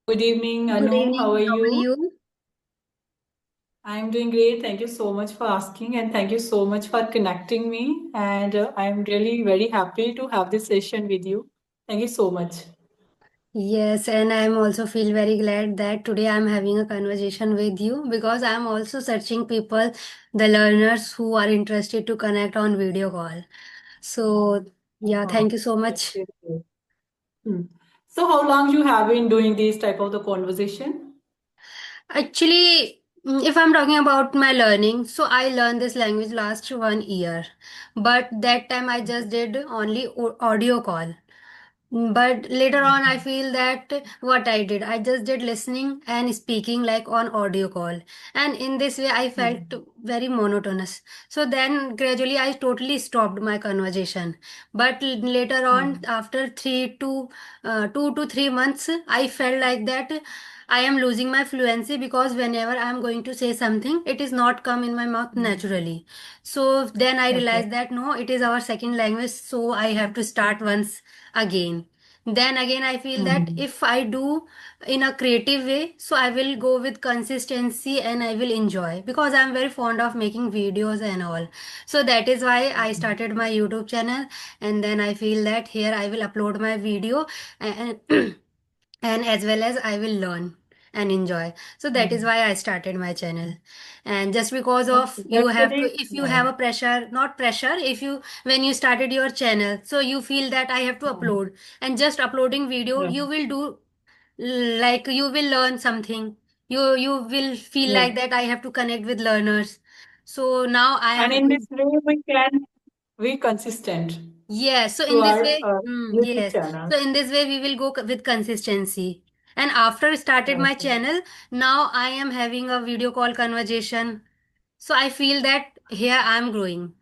Good evening, Good Anu. How are evening. How are you? you? I'm doing great. Thank you so much for asking, and thank you so much for connecting me. And I'm really very happy to have this session with you. Thank you so much. Yes, and I'm also feel very glad that today I'm having a conversation with you because I'm also searching people, the learners who are interested to connect on video call. So yeah, Uh, thank you so that's much. really great. Hmm. So, how long you have been doing this type of the conversation? Actually, if I'm talking about my learning, so I learned this language last 1 year, but that time I just did only audio call. But later on, I feel that what I did, I just did listening and speaking like on audio call. And in this way, I felt Mhm. very monotonous. So then gradually, I totally stopped my conversation. But later on, Mhm. after 2 to 3 months, I felt like that I am losing my fluency because whenever I am going to say something, it is not come in my mouth Mhm. naturally. So then I Okay. realized that no, it is our second language, so I have to start once again. Then again I feel that Mhm. if I do in a creative way, so I will go with consistency and I will enjoy because I'm very fond of making videos and all. So that is why I started my YouTube channel, and then I feel that here I will upload my video and and as well as I will learn and enjoy. So that is Mhm. why I started my channel. And just because of Okay, you that's have to, really if you have nice. a pressure, not pressure, if you, when you started your channel, so you feel that I have to Mhm. upload, and just uploading video, Yeah. you will do like you will learn something. You will feel Yes. like that I have to connect with learners. So now I And am in doing. this way, we can be consistent Yes, so to in this our way, YouTube yes. channel. So in this way, we will go with consistency. And after started my Okay. channel, now I am having a video call conversation. So I feel that here I am growing.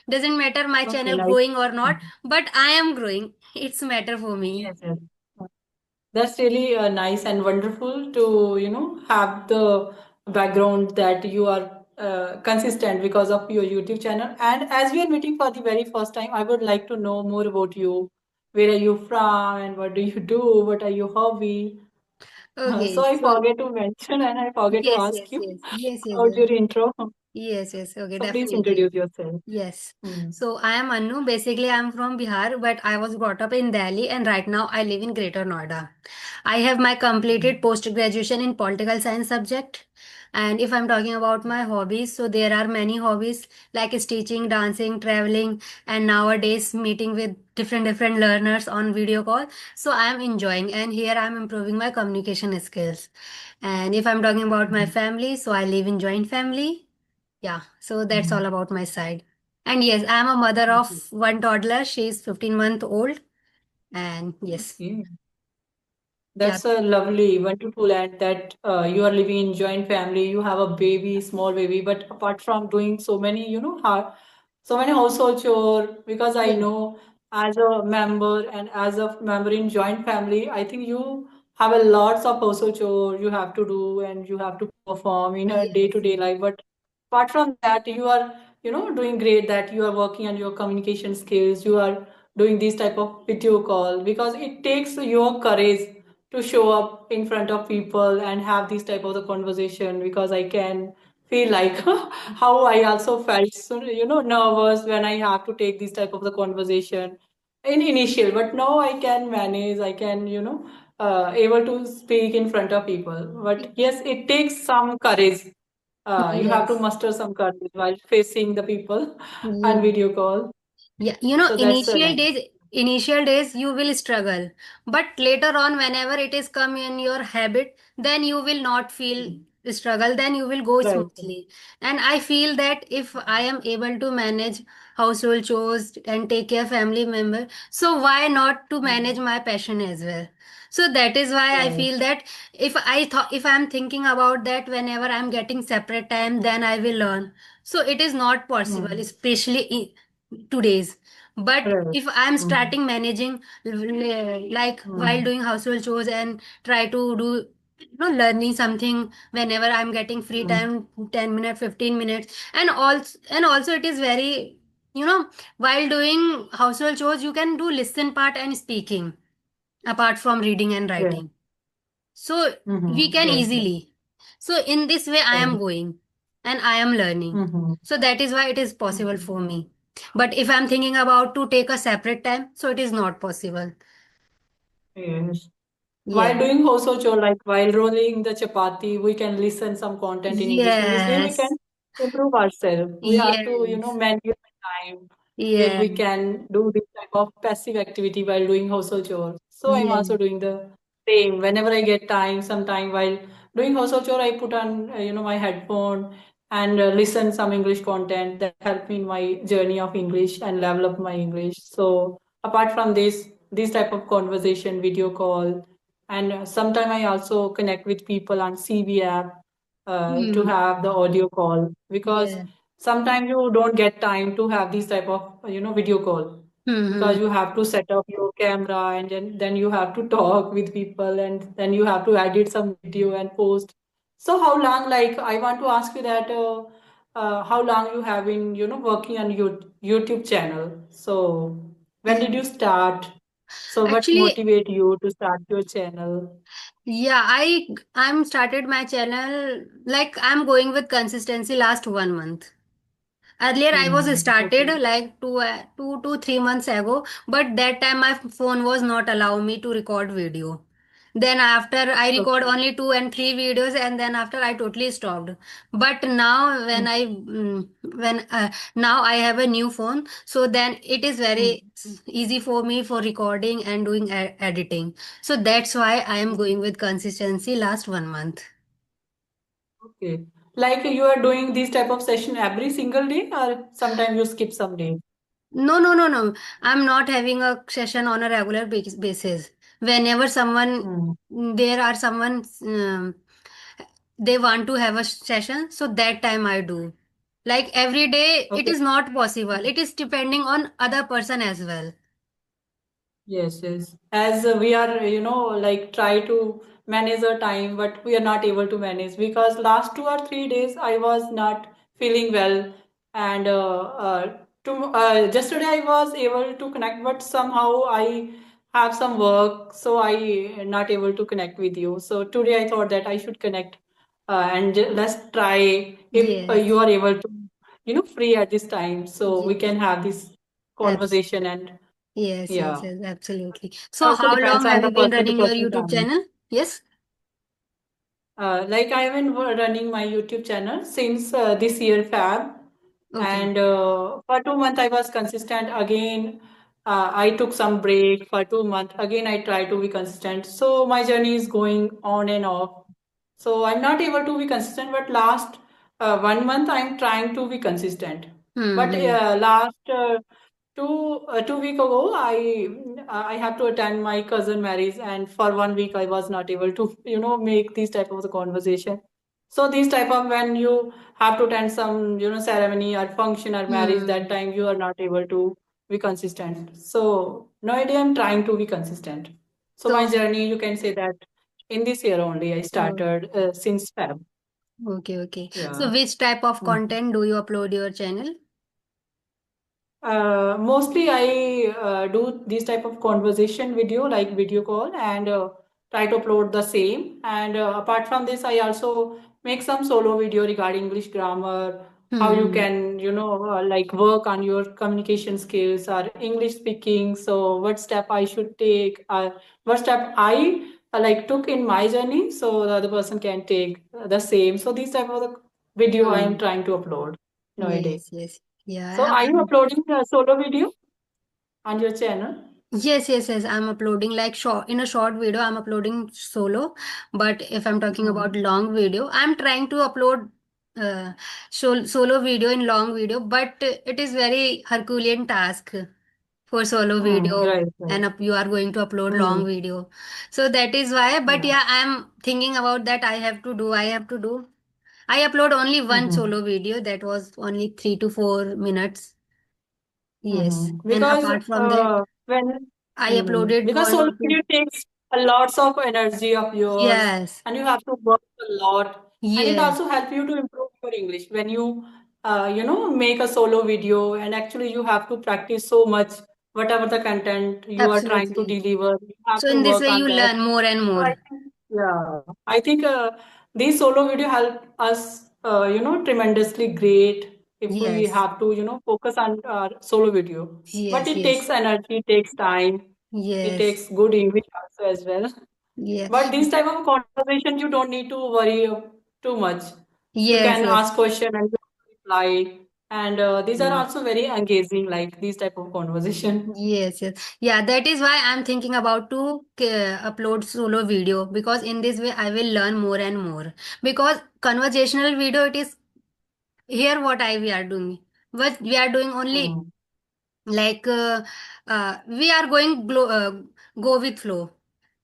Doesn't matter my Okay, channel nice. growing or not, but I am growing. It's matter for me. Yes, yes. That's really nice and wonderful to, have the background that you are consistent because of your YouTube channel. And as we are meeting for the very first time, I would like to know more about you. Where are you from and what do you do? What are your hobby? Okay, So I so forget to mention and I forget to yes, ask yes, you yes, yes, yes, about your intro. yes, yes. Okay, So please definitely. introduce yourself. Yes. Hmm. So I am Anu. Basically, I am from Bihar, but I was brought up in Delhi and right now I live in Greater Noida. I have my completed post graduation in political science subject. And if I'm talking about my hobbies, so there are many hobbies like stitching, dancing, traveling, and nowadays meeting with different learners on video call. So I am enjoying, and here I am improving my communication skills. And if I'm talking about my family, so I live in joint family. Yeah, so that's all Mhm. about my side. And yes, I'm a mother Okay. of one toddler. She's 15-month old. And yes, Okay. yeah, That's a lovely, wonderful, and that you are living in joint family. You have a baby, small baby, but apart from doing so many, so many household chore. Because I yeah, know as a member and as a member in joint family, I think you have a lots of household chore you have to do and you have to perform in a yes, day-to-day life. But apart from that, you are, doing great. That you are working on your communication skills. You are doing this type of video call because it takes your courage to show up in front of people and have this type of the conversation because I can feel like how I also felt so, nervous when I have to take this type of the conversation in initial, but now I can manage, I can, able to speak in front of people. But yes, it takes some courage. You have to yes, muster some courage while facing the people on yes. video call. Yeah, So that's a nice. initial days you will struggle, but later on, whenever it is come in your habit, then you will not feel struggle. Then you will go Right. smoothly. And I feel that if I am able to manage household chores and take care family member, so why not to manage my passion as well? So that is why I Right. feel that if I'm thinking about that whenever I'm getting separate time, then I will learn. So it is not possible, Hmm. especially today's. But Right. if I'm Hmm. starting managing like while Hmm. doing household chores and try to do learning something whenever I'm getting free Hmm. time, 10 minutes, 15 minutes. And also it is very, while doing household chores you can do listen part and speaking apart from reading and Yeah. writing. So we Mm-hmm. can Yes, yes. easily. So in this way I am Correct. going and I am learning. Mm-hmm. So that is why it is possible Mm-hmm. for me. But if I'm thinking about to take a separate time, so it is not possible. Yes. While Yeah. doing household chore, like while rolling the chapati, we can listen some content in English. In this way, we can Yes. improve ourselves. We have to, Yes. manage the time where Yeah. we can do this type of passive activity while doing household chores. So I'm Yeah. also doing the same. Whenever I get time, sometime while doing household chore, I put on, my headphone and listen some English content that help me in my journey of English and level up my English. So apart from this type of conversation, video call, and sometime I also connect with people on CB app to Hmm. have the audio call, because Yeah. sometimes you don't get time to have this type of video call, Hmm. because you have to set up your camera, and then you have to talk with people, and then you have to edit some video and post. So how long, like I want to ask you that how long you have been working on your YouTube channel? So when did Hmm. you start? So what Actually, motivate you to start your channel? yeah, I'm started my channel like I'm going with consistency last 1 month. Earlier, I was started Okay. like 2 to 3 months ago, but that time my phone was not allow me to record video. Then after I record Okay. only 2 and 3 videos, and then after I totally stopped. But now when Mm, when now I have a new phone, so then it is very mm, easy for me for recording and doing editing. So that's why I am mm. going with consistency last 1 month. Okay. Like you are doing this type of session every single day, or sometimes you skip some days? No, no, no, no. I'm not having a session on a regular basis. Whenever Mm. there are someone, they want to have a session, so that time I do. Like every day, it Okay. is not possible. It is depending on other person as well. Yes, yes. As we are, like try to manage our time, but we are not able to manage, because last 2 or 3 days I was not feeling well, and yesterday I was able to connect, but somehow I have some work, so I not able to connect with you. So today I thought that I should connect, and let's try if you Yes, are able to, free at this time, so we yes, can have this abs- conversation. And yes, yes, yeah. yes, absolutely. So, Also how depends long on have the you been person to running your person YouTube time. channel? Yes. Like I have been running my YouTube channel since this year Fab, Okay. and for 2 months I was consistent. Again, I took some break for 2 months. Again, I try to be consistent. So my journey is going on and off. So I'm not able to be consistent, but last 1 month I'm trying to be consistent. But Hmm. last 2 week ago, I have to attend my cousin marriage, and for 1 week I was not able to make these type of the conversation. So these type of, when you have to attend some ceremony or function or marriage, that Hmm. time you are not able to be consistent. So nowadays I'm trying to be consistent. So my So, journey, you can say that in this year only I oh, started since Feb. okay, okay. So, Yeah. which type of Mhm. content do you upload your channel? Mostly I do this type of conversation video, like video call, and try to upload the same. And apart from this, I also make some solo video regarding English grammar, how you Hmm. can, like work on your communication skills or English speaking. So what step I should take, what step I like took in my journey, so the other person can take the same. So these type of the video I am Hmm. trying to upload nowadays. Yes, yes. So Yeah. are you uploading a solo video on your channel? Yes, yes, yes. I'm uploading like short in a short video. I'm uploading solo, but if I'm talking about Mhm. long video, I'm trying to upload solo video in long video, but it is very Herculean task for solo video, Right, right. and you are going to upload long Mm, video. So that is why. But yeah. yeah, I'm thinking about that. I have to do. I have to do. I upload only one Mm-hmm. solo video that was only 3 to 4 minutes. Yes, and Because apart from that, when I uploaded because one solo or two. video takes a lots of energy of yours, Yes, and you have to work a lot, and it yes, also help you to improve your English when you make a solo video, and actually you have to practice so much whatever the content you are trying to absolutely. deliver. You have So to in this work way, on you that. learn more and So I more. Yeah, I think these solo video help us, tremendously great if we Yes, have to, focus on our solo video. But yes, it yes, takes energy, it takes time, it yes, takes good English also as well. yeah, But this type of conversation, you don't need to worry too much. You yes, can yes. ask question and you reply, and these are Mm. also very engaging, like these type of conversation. Yes, yes. Yeah, that is why I'm thinking about to upload solo video because in this way I will learn more and more. Because conversational video, it is here what I we are doing. What we are doing only Mm. like we are go with flow,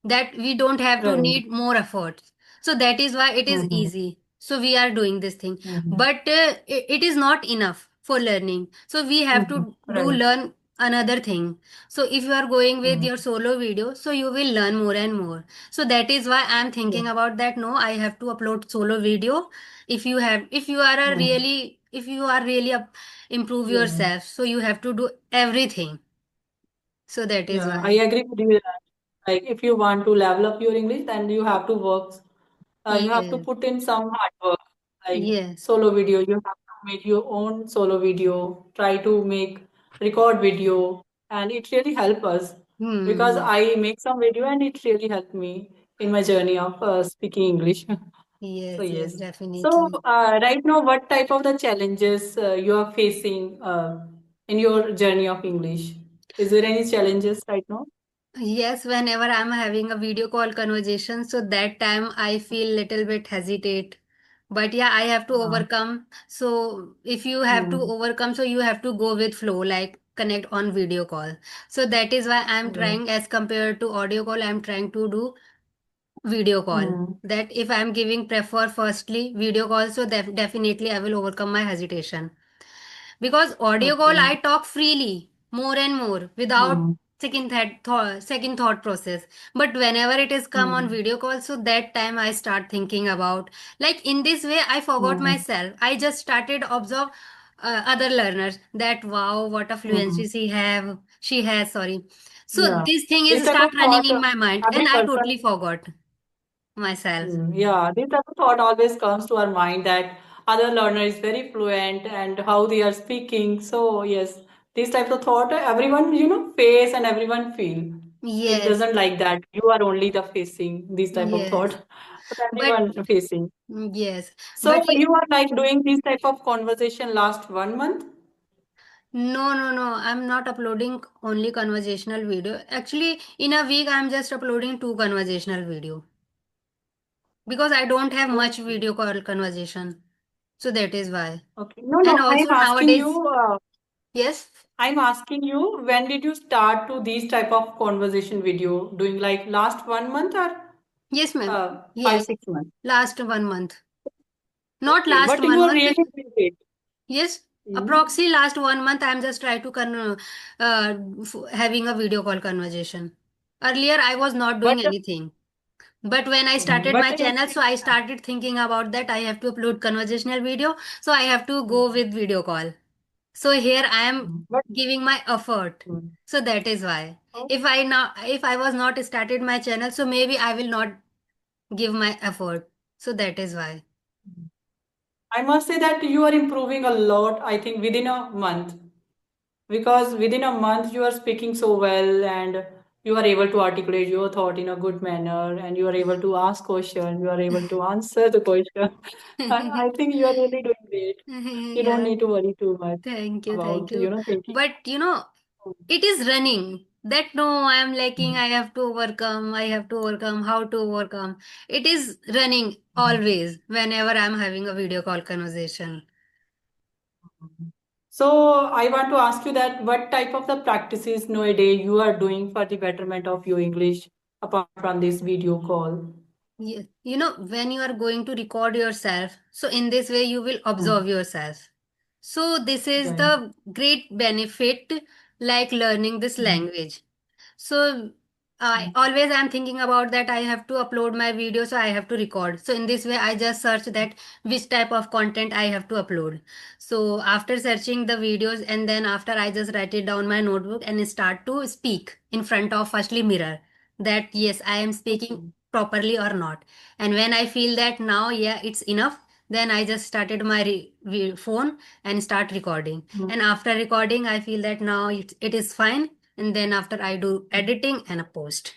that we don't have to Right. need more efforts, so that is why it is Mm-hmm. easy, so we are doing this thing. Mm-hmm. But it is not enough for learning, so we have Mm-hmm. to do Right. learn another thing. So if you are going with Mm-hmm. your solo video, so you will learn more and more. So that is why I'm Yeah. thinking about that, no, I have to upload solo video. If you are a Mm-hmm. really, if you are really a improve Yeah. yourself, so you have to do everything, so that is Yeah, I why. agree with you that, like, if you want to level up your English, then you have to work. You have to Yes, put in some hard work, like yes. solo video. You have to make your own solo video. Try to make record video, and it really help us because Hmm. I make some video and it really helped me in my journey of speaking English. So Yes, yes, yes. So definitely. right now, what type of the challenges you are facing in your journey of English? Is there any challenges right now? Yes, whenever I'm having a video call conversation, so that time I feel little bit hesitate. But yeah, I have to Uh, overcome. So if you have to mm, overcome, so you have to go with flow, like connect on video call. So that is why I'm right. trying, as compared to audio call, I'm trying to do video call. Mm, That if I'm giving prefer firstly video call, so definitely I will overcome my hesitation. Because audio call okay. I talk freely more and more without Mm, second thought process. But whenever it is come on mm, video call, so that time I start thinking about, like, in this way I forgot mm, myself. I just started observe other learners, that wow, what a mm. fluency she has, sorry. So Yeah. this thing This is type start of running thought, in my mind every and I person. totally forgot myself. Yeah, this type of thought always comes to our mind that other learner is very fluent and how they are speaking. So yes, this type of thought everyone face and everyone feel. It Yes, doesn't like that you are only the facing this type of yes, thought, but but everyone facing. yes, So but you are like doing this type of conversation last 1 month? no, no, no. I'm not uploading only conversational video. Actually, in a week, I'm just uploading two conversational video because I don't have much Okay. video call conversation. So that is why. Okay. No, And no. I'm also asking nowadays, you. yes, I'm asking you. When did you start to these type of conversation video? Doing like last 1 month or yes, ma'am. five, Yes, 6 months? last 1 month. Not Okay. last But you one are month. really doing it. Yes, Mm. approximately last 1 month. I'm just trying to having a video call conversation. Earlier, I was not But doing anything. But when I mhm, started but my channel, so I started thinking about that I have to upload conversational video, so I have to go mm, with video call. So here I am but giving my effort. mm, So that is why. oh, If I was not started my channel, so maybe I will not give my effort. So that is why. mm. I must say that you are improving a lot. I think within a month. Because within a month you are speaking so well and you are able to articulate your thought in a good manner and you are able to ask question, you are able to answer the question. I think you are really doing great. You don't Yeah, need to worry too much thank you, thank about, you. thinking. But it is running. That no, I am lacking. I have to overcome. I have to overcome. How to overcome? It is running always whenever I'm having a video call conversation. So I want to ask you that what type of the practices nowadays you are doing for the betterment of your English apart from this video call? Yeah. When you are going to record yourself, so in this way you will Mm, observe yourself. So this is right. the great benefit, like learning this Mm, language. So I mm, always am thinking about that I have to upload my video, so I have to record. So in this way I just search that which type of content I have to upload. So after searching the videos, and then after I just write it down my notebook and start to speak in front of firstly mirror, that yes, I am speaking okay. properly or not. And when I feel that now, yeah, it's enough, then I just started my phone and start recording. Mm. And after recording, I feel that now it is fine. And then after I do editing and a post.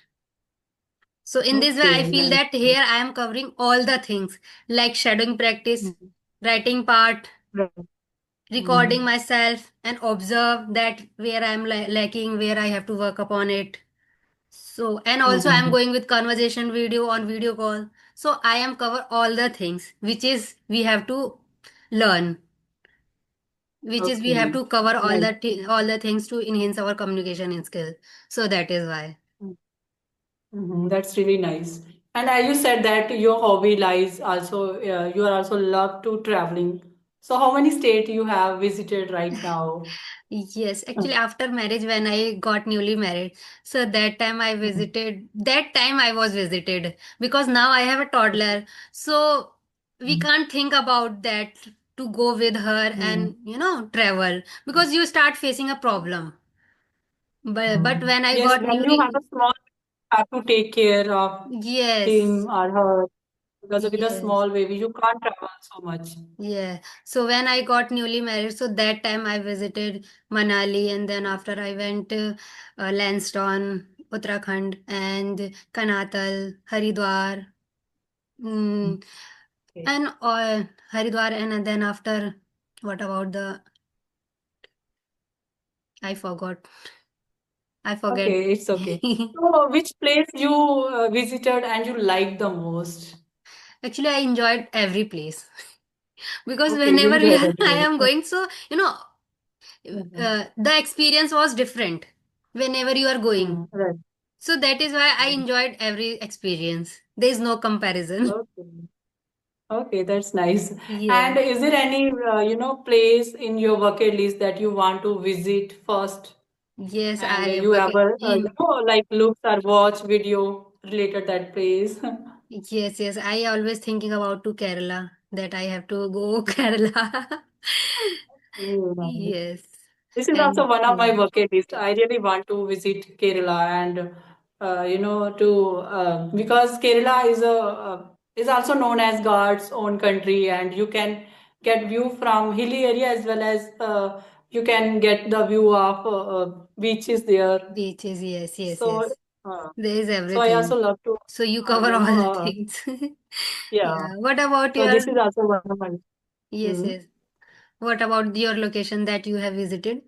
So in this way, I Okay, feel nice. that here I am covering all the things like shadowing practice, Mm. writing part, Right. recording Mm. myself, and observe that where I am lacking, where I have to work upon it. So, and also I'm Mhm. going with conversation video on video call. So I am cover all the things which is we have to learn, which is we have Okay, to cover all nice. all the things to enhance our communication skill. So that is why. Mhm. That's really nice. And as you said that your hobby lies also, you are also love to traveling. So how many state you have visited right now? Yes, actually, after marriage, when I got newly married, so Mhm. that time I was visited because now I have a toddler. So we Mhm. can't think about that to go with her Mhm. and, travel because you start facing a problem. But Mhm. when I Yes, got when you have newly, a small, you have to take care of yes, him or her because with a yes. small baby, you can't travel so much. Yeah. So when I got newly married, so that time I visited Manali, and then after I went Lansdowne, Uttarakhand, and Kanatal, Haridwar, mm, Okay, and Haridwar, and then after, what about the, I forgot. I forget. okay, it's okay. So, which place you visited and you liked the most? Actually, I enjoyed every place because Okay, you whenever enjoyed I everywhere. am going, so Mhm. the experience was different whenever you are going. Right. So that is why I enjoyed every experience. There is no comparison. Okay. Okay, that's nice. Yeah. And is there any, place in your bucket list that you want to visit first? Yes, And I you bucket ever, in. like look or watch video related that place? Yes, yes. I always thinking about to Kerala that I have to go Kerala. Mm. Yes. This is also And one of yeah, my bucket list. I really want to visit Kerala and to because Kerala is also known as God's own country, and you can get view from hilly area as well as you can get the view of beaches there. beaches. Yes, yes, So yes. uh, There is so I also everything. love to So you cover all the things. yeah. Yeah. What about So your? this is also one of my. Yes, Hmm. yes. What about your location that you have visited?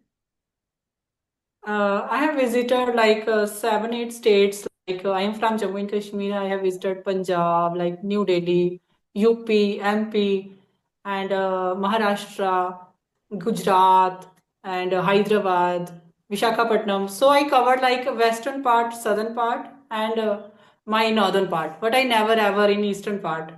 I have visited like 7, 8 states. Like I am from Jammu and Kashmir. I have visited Punjab, like New Delhi, UP, MP, and Maharashtra, Gujarat, and Hyderabad, Vishakhapatnam. So I covered like western part, southern part, and my northern part. But I never ever in eastern part.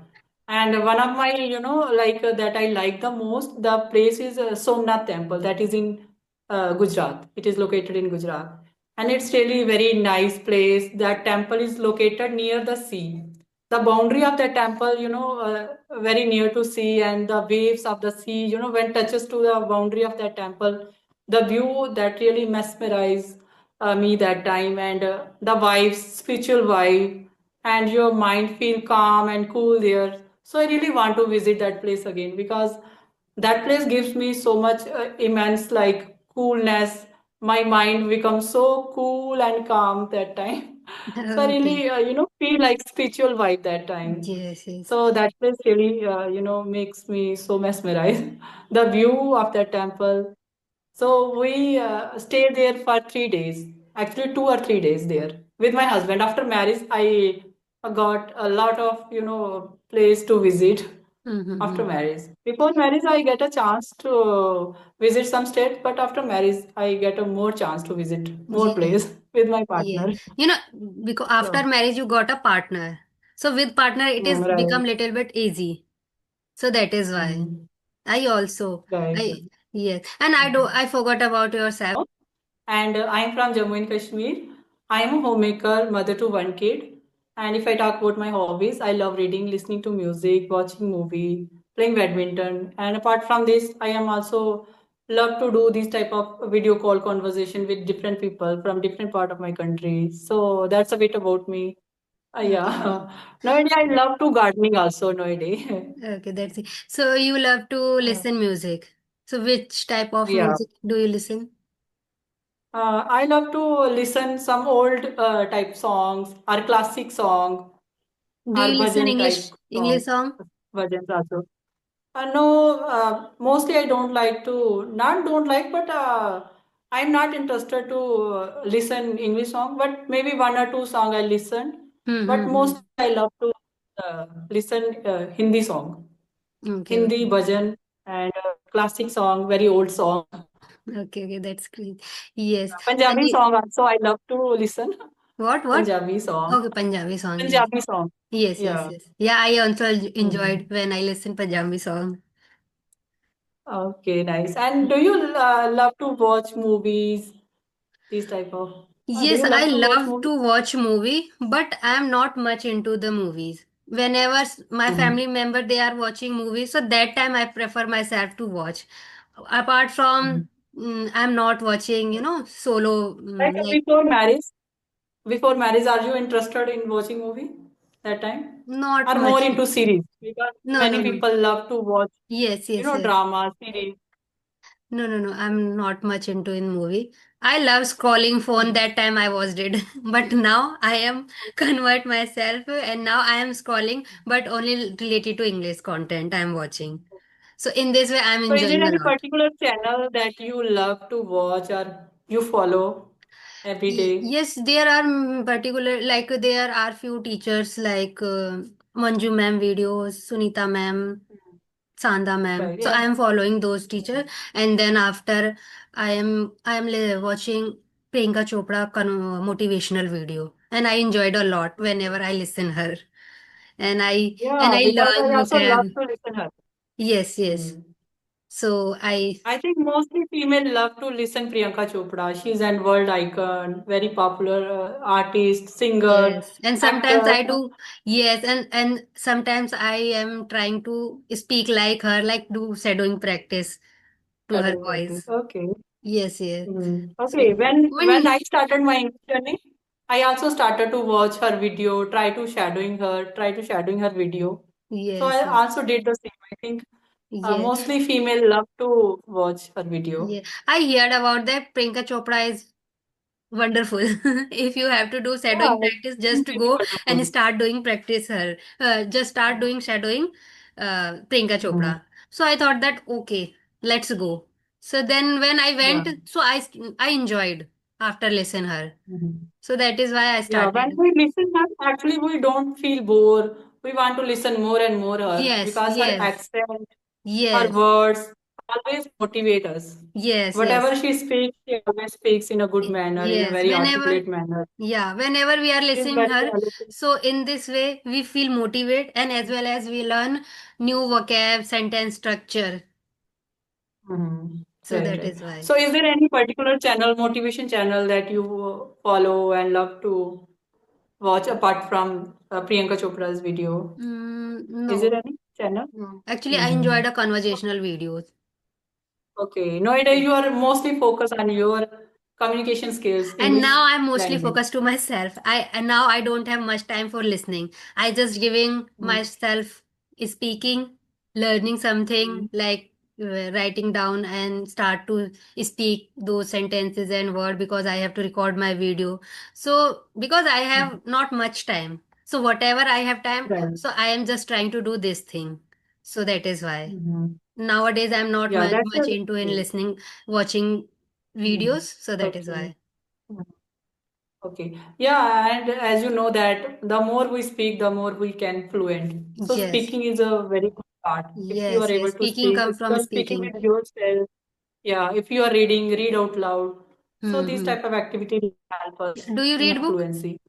And one of my, that I like the most, the place is Somnath Temple. That is in Gujarat. It is located in Gujarat. And it's really very nice place. That temple is located near the sea. The boundary of the temple, very near to sea, and the waves of the sea, when touches to the boundary of that temple, the view that really mesmerized me that time, and the vibes, spiritual vibe, and your mind feel calm and cool there. So I really want to visit that place again because that place gives me so much immense like coolness. My mind becomes so cool and calm that time. So I Okay. really, feel like spiritual vibe that time. Yes, yes. So that place really, makes me so mesmerized. The view of that temple. So we stayed there for 3 days, actually 2 or 3 days there with my husband. After marriage, I got a lot of, place to visit after Mm-hmm. marriage. Before marriage, I get a chance to visit some states, but after marriage, I get a more chance to visit more Yeah, place with my yeah. partner. You know, because after So, marriage you got a partner. So with partner it is right. become little bit easy. So that is why. Mm, I also right. I yes. And I forgot about yourself. And I am from Jammu and Kashmir. I am a homemaker, mother to one kid. And if I talk about my hobbies, I love reading, listening to music, watching movie, playing badminton. And apart from this, I am also love to do this type of video call conversation with different people from different part of my country. So that's a bit about me. Yeah. Nowadays, I love to gardening also nowadays. Okay, that's it. So you love to Uh, listen music. So which type of yeah. music do you listen? I love to listen some old type songs or classic song Do or you listen bhajan type English song. song? Bhajans also. No, mostly I don't like to, not don't like, but I'm not interested to listen English song, but maybe one or two song I listen. But Mm-hmm. mostly I love to listen Hindi song, Okay, Hindi okay. bhajan and classic song, very old song. Okay, okay, that's great. Yes. And Punjabi you, song also I love to listen. what? Punjabi song. Okay, Punjabi song, yes. Punjabi song. Yes, yes, Yeah. yes. Yeah, I also Mhm. enjoyed when I listen Punjabi song. Okay, nice. And do you love to watch movies? These type of. Do Yes, you I love to watch love movies? to watch movie, but I am not much into the movies. Whenever my Mhm. family member they are watching movies, so that time I prefer myself to watch. Apart from, Mhm. I'm not watching, solo, Like like before marriage, are you interested in watching movie that time? not Or more much. into series? Because No, no, many no. people love to watch, Yes, yes, yes. drama, series. No, no, no. I'm not much into in movie. I love scrolling phone. Mhm. That time I was did, but now I am convert myself, and now I am scrolling, but only related to English content I'm watching. So in this way, I'm So is there enjoying a any lot. particular channel that you love to watch or you follow every day? Yes, there are particular like there are few teachers like Manju ma'am videos, Sunita ma'am, Mhm. Sanda ma'am. Right. So Yeah. I am following those teachers, Mhm. and then after I am watching Priyanka Chopra motivational video, and I enjoyed a lot whenever I listen her, and Yeah, I because I learn also love vocab. to listen her. Yes, yes. Mhm. So I think mostly female love to listen Priyanka Chopra. She's an world icon, very popular artist, singer, yes, and sometimes actor. I do. Yes, and sometimes I am trying to speak like her, like do shadowing practice to her Shadowing practice. voice. Okay. Yes, yes. Okay. So When when I started my English journey, I also started to watch her video, try to shadowing her video. So I yes, yes. also did the same. I think Yes, mostly female love to watch her video. yeah. I heard about that. Priyanka Chopra is wonderful. If you have to do Yeah, shadowing practice, it's just to very go and wonderful. start doing practice her. Just start doing shadowing Priyanka Mhm. Chopra. So I thought that okay, let's go. So then when I Yeah. went, so I enjoyed after listen her. Mhm. So that is why I Yeah, when started. we listen her, actually we don't feel bored. We want to listen more and more her Yes, because her yes, accent, her yes, words always motivate us. yes, yes. Whatever she always speaks in a good manner, in a Yes, very whenever, articulate manner. yeah, whenever we are She's listening very her, talented. so in this way we feel motivated and as well as we learn new vocab, sentence structure. Mhm. So Right, that right. is why. So, is there any particular channel, motivation channel that you follow and love to watch apart from Priyanka Chopra's video? Is there No, any channel? no. Actually, I Mm-hmm. enjoyed a conversational videos. Okay. Noida, you are mostly focused on your communication skills, And English now I'm mostly language. focused to myself. And now I don't have much time for listening. I just giving Mm-hmm. myself speaking, learning something like writing down and start to speak those sentences and word because I have to record my video. So because I have not much time. So whatever I have time, Right. so I am just trying to do this thing. So that is why. Mm-hmm. Nowadays I'm not Yeah, that's much into in a listening, watching Mhm. videos. So that is Okay. why. Mhm. Okay. Yeah, and as you know that the more we speak, the more we can fluent. So Yes, speaking is a very good part. If you are yes, able yes. to Speaking speak, come if you from are speaking speaking. with yourself, yeah, if you are reading, read out loud. So these Hmm. type of activities help us Do you in read a book? fluency.